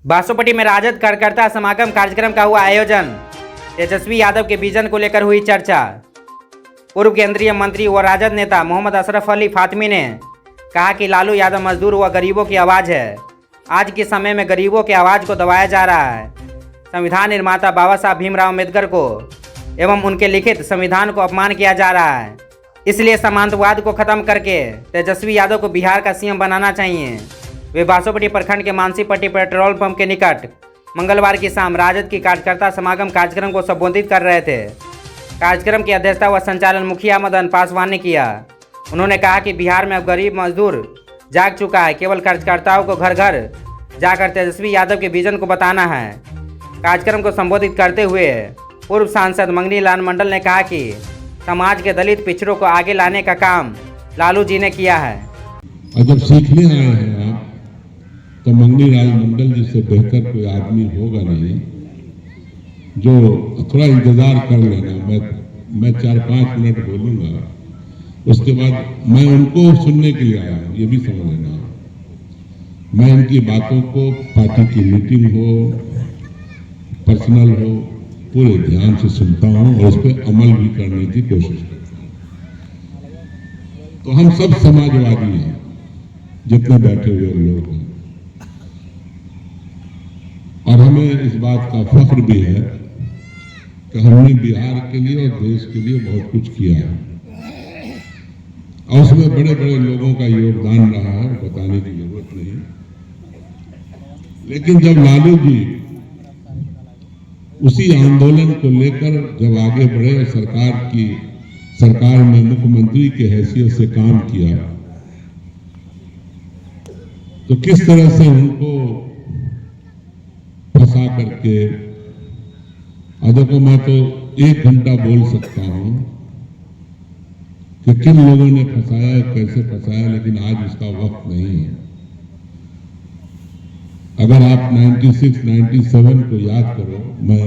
बासोपट्टी में राजद कार्यकर्ता समागम कार्यक्रम का हुआ आयोजन। तेजस्वी यादव के विजन को लेकर हुई चर्चा। पूर्व केंद्रीय मंत्री व राजद नेता मोहम्मद अशरफ अली फातमी ने कहा कि लालू यादव मजदूर व गरीबों की आवाज़ है। आज के समय में गरीबों की आवाज़ को दबाया जा रहा है। संविधान निर्माता बाबा साहब भीमराव अम्बेडकर को एवं उनके लिखित संविधान को अपमान किया जा रहा है। इसलिए सामंतवाद को खत्म करके तेजस्वी यादव को बिहार का सीएम बनाना चाहिए। वे बासोपट्टी प्रखंड के मानसीपट्टी पेट्रोल पंप के निकट मंगलवार की शाम राजद की कार्यकर्ता समागम कार्यक्रम को संबोधित कर रहे थे। कार्यक्रम की अध्यक्षता व संचालन मुखिया मदन पासवान ने किया। उन्होंने कहा कि बिहार में अब गरीब मजदूर जाग चुका है। केवल कार्यकर्ताओं को घर घर जाकर तेजस्वी यादव के विजन को बताना है। कार्यक्रम को संबोधित करते हुए पूर्व सांसद मंगनी लाल मंडल ने कहा कि समाज के दलित पिछड़ों को आगे लाने का काम लालू जी ने किया है। अगर सीखने आए हैं आप तो मंगनी लाल मंडल जी से बेहतर कोई आदमी होगा नहीं। जो थोड़ा इंतजार कर लेना, मैं 4-5 मिनट बोलूंगा, उसके बाद मैं उनको सुनने के लिए आया हूँ, ये भी समझ लेना। मैं इनकी बातों को पार्टी की मीटिंग हो, पर्सनल हो, पूरे ध्यान से सुनता हूँ और उस पर अमल भी करने की कोशिश करता हूँ। तो हम सब समाजवादी हैं, जितने बैठे हुए लोग हैं, और हमें इस बात का फख्र भी है कि हमने बिहार के लिए और देश के लिए बहुत कुछ किया है और उसमें बड़े बड़े लोगों का योगदान रहा है, बताने की जरूरत नहीं। लेकिन जब लालू जी उसी आंदोलन को लेकर जब आगे बढ़े, सरकार में मुख्यमंत्री के हैसियत से काम किया, तो किस तरह से उनको फंसा करके, देखो मैं तो 1 घंटा बोल सकता हूं कि किन लोगों ने फंसाया, कैसे फंसाया, लेकिन आज उसका वक्त नहीं है। अगर आप 96-97 को याद करो, मैं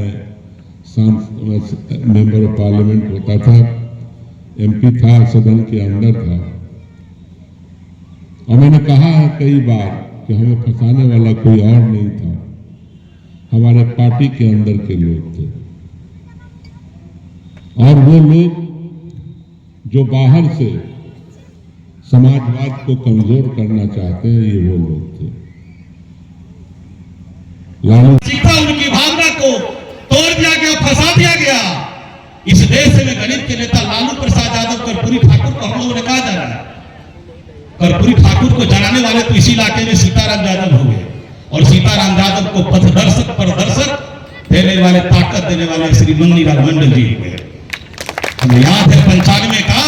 मेंबर ऑफ पार्लियामेंट होता था, एमपी था, सदन के अंदर था, और मैंने कहा है कई बार कि हमें फंसाने वाला कोई और नहीं था, हमारे पार्टी के अंदर के लोग थे। और वो लोग जो बाहर से समाजवाद को कमजोर करना चाहते हैं, ये वो लोग थे। लालू सीखा, उनकी भावना को तोड़ दिया गया, फंसा दिया गया। इस देश में गणित के नेता लालू प्रसाद यादव कर्पूरी ठाकुर को हम लोगों ने कहा जा रहा है। कर्पूरी ठाकुर को जलाने वाले तो इसी इलाके में सीताराम यादव हो गए, और सीताराम यादव को पथदर्शक प्रदर्शक देने वाले, ताकत देने वाले श्री मंगनी लाल मंडल जी हुए। हमें याद है 95 का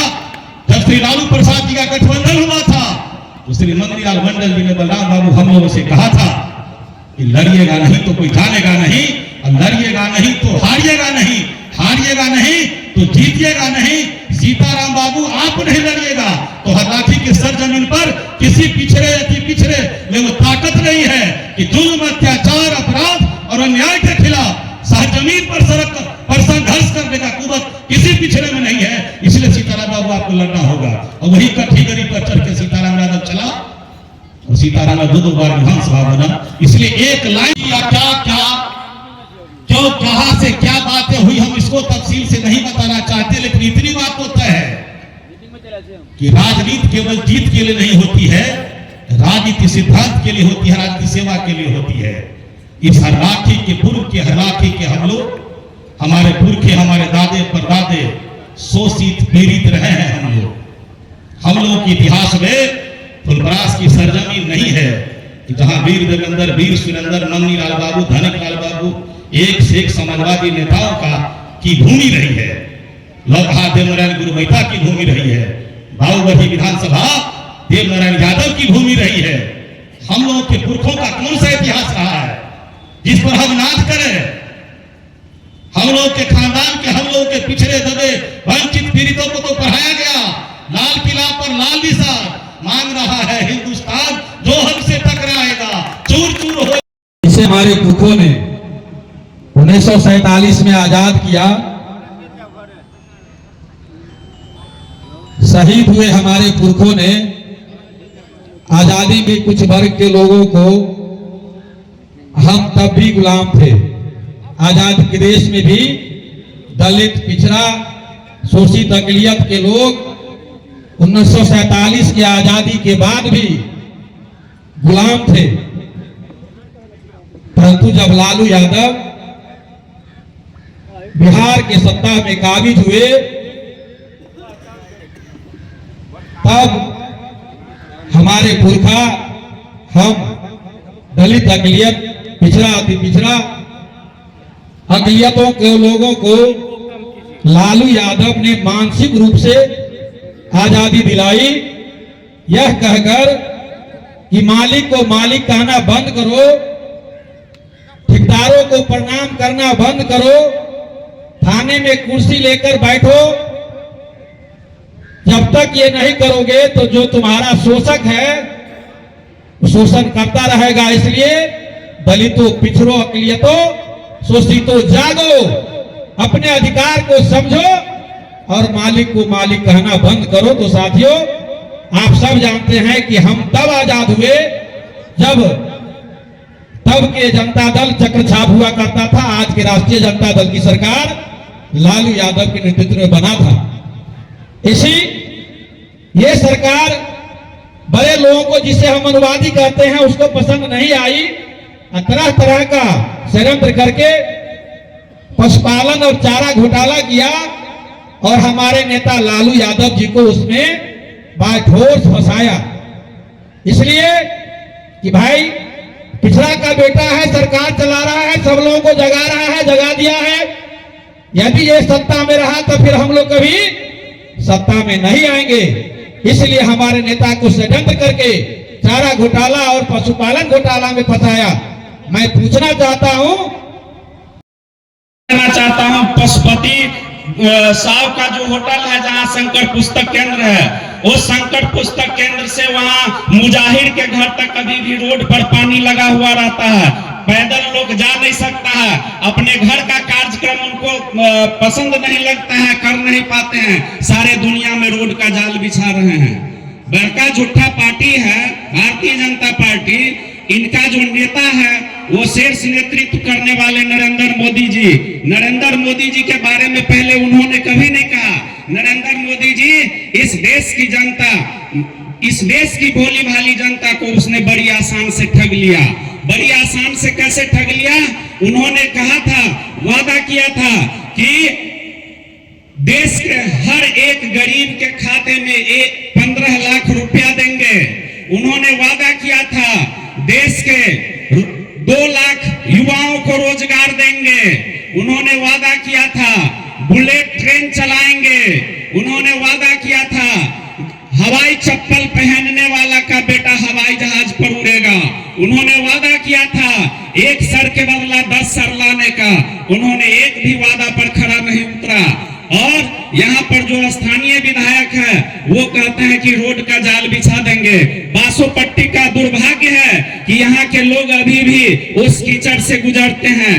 जब श्री लालू प्रसाद जी का गठबंधन हुआ था, तो श्री मंगनी लाल मंडल जी ने बलराम बाबू हम लोगों से कहा था कि लड़िएगा नहीं तो कोई जानेगा नहीं, और लड़िएगा नहीं तो हारिएगा नहीं, हारिएगा नहीं तो जीतिएगा नहीं। सीताराम बाबू आप नहीं लड़िएगा तो हर लाठी के सरजमीन पर किसी पिछड़े अति पिछड़े में वो ताकत नहीं है कि जुल्म, अत्याचार, अपराध और अन्याय के खिलाफ सहजमीन पर संघर्ष करने का कुवत किसी पिछड़े में नहीं है। इसलिए सीताराम बाबू आपको लड़ना होगा। और वही कठिगरी पर चढ़ के सीताराम यादव चला और सीताराम दो बार विधानसभा बना। इसलिए एक लाइन या क्या जो कहां से क्या बातें हुई हम इसको तफसील से नहीं बताना चाहते, लेकिन इतनी बात होता है कि राजनीति केवल जीत के लिए नहीं होती है, राजनीति सिद्धांत के लिए होती है, राजनीति सेवा के लिए होती है। इस हरलाखी के पूर्व के हरलाखी के हम लोग, हमारे पुरखे, हमारे दादे परदादे शोषित पीड़ित रहे हैं। हम लोगों के इतिहास में फुलपरास की सरजमीन नहीं है कि जहां वीर देवेंद्र, वीर सुरेंद्र, मंगनी लाल बाबू, धनिक लाल बाबू, एक से एक समाजवादी नेताओं की भूमि रही है। लौकहा देवनारायण गुरु मेहता की भूमि रही है। बाबूबढ़ी विधानसभा देवनारायण यादव की भूमि रही है। हम लोगों के पुरखों का कौन सा इतिहास रहा है जिस पर हम नाच करें? हम लोग के खानदान के, हम लोग के पिछड़े दबे वंचित पीड़ितों को तो पढ़ाया गया। लाल किला पर लाल निशान मांग रहा है हिंदुस्तान, जो हमसे टकराएगा चूर चूर हो। इसे हमारे पुरखों ने 1947 में आजाद किया। शहीद हुए हमारे पुरखों ने आजादी में कुछ वर्ग के लोगों को हम तब भी गुलाम थे। आजाद के देश में भी दलित, पिछड़ा, शोषित अकलियत के लोग 1947 की आजादी के बाद भी गुलाम थे। परंतु जब लालू यादव बिहार के सत्ता में काबिज हुए, तब हमारे पुरखा, हम दलित, अकलियत, पिछड़ा, अति पिछड़ा अकलियतों के लोगों को लालू यादव ने मानसिक रूप से आजादी दिलाई, यह कहकर कि मालिक को मालिक कहना बंद करो, ठेकेदारों को प्रणाम करना बंद करो, थाने में कुर्सी लेकर बैठो। जब तक ये नहीं करोगे तो जो तुम्हारा शोषक है शोषण करता रहेगा। इसलिए दलितों, पिछड़ों, अकलियतों, शोषितों, जागो, अपने अधिकार को समझो और मालिक को मालिक कहना बंद करो। तो साथियों, आप सब जानते हैं कि हम तब आजाद हुए जब तब के जनता दल चक्रछाप हुआ करता था। आज के राष्ट्रीय जनता दल की सरकार लालू यादव के नेतृत्व में बना था। ये सरकार बड़े लोगों को, जिसे हम अनुवादी कहते हैं, उसको पसंद नहीं आई। तरह तरह का षड्यंत्र करके पशुपालन और चारा घोटाला किया और हमारे नेता लालू यादव जी को उसमें बाय फोर्स फंसाया। इसलिए कि भाई पिछड़ा का बेटा है, सरकार चला रहा है, सब लोगों को जगा रहा है, जगा दिया है। यदि ये सत्ता में रहा तो फिर हम लोग कभी सत्ता में नहीं आएंगे। इसलिए हमारे नेता को षड्यंत्र करके चारा घोटाला और पशुपालन घोटाला में फंसाया। मैं पूछना चाहता हूं पशुपति साहब का जो होटल है, जहां संकट पुस्तक केंद्र है, वो संकट पुस्तक केंद्र से वहां मुजाहिर के घर तक अभी भी रोड पर पानी लगा हुआ रहता है। पैदल लोग जा नहीं सकता है। अपने घर का कार्यक्रम उनको पसंद नहीं लगता है, कर नहीं पाते हैं। सारे दुनिया में रोड का जाल बिछा रहे हैं। बड़का झूठा पार्टी है भारतीय जनता पार्टी। इनका जो नेता है वो शीर्ष नेतृत्व करने वाले नरेंद्र मोदी जी। नरेंद्र मोदी जी के बारे में पहले उन्होंने कभी नहीं कहा। नरेंद्र मोदी जी इस देश की जनता, इस देश की भोली भाली जनता को उसने बड़ी आसान से ठग लिया। बड़ी आसान से कैसे ठग लिया? उन्होंने कहा था, वादा किया था कि देश के हर एक गरीब के खाते में 15 लाख रुपया देंगे। उन्होंने वादा किया था देश के 2 लाख युवाओं को रोजगार देंगे। उन्होंने वादा किया था बुलेट ट्रेन चलाएंगे। उन्होंने वादा किया था हवाई चप्पल पहनने वाला का बेटा हवाई जहाज पर उड़ेगा। उन्होंने वादा किया था 1 सर के बदला 10 सर लाने का। उन्होंने एक भी वादा पर खरा नहीं उतरा। और यहाँ पर जो स्थानीय विधायक है वो कहते हैं कि रोड का जाल बिछा देंगे। बासोपट्टी का दुर्भाग्य है कि यहाँ के लोग अभी भी उस कीचड़ से गुजरते हैं।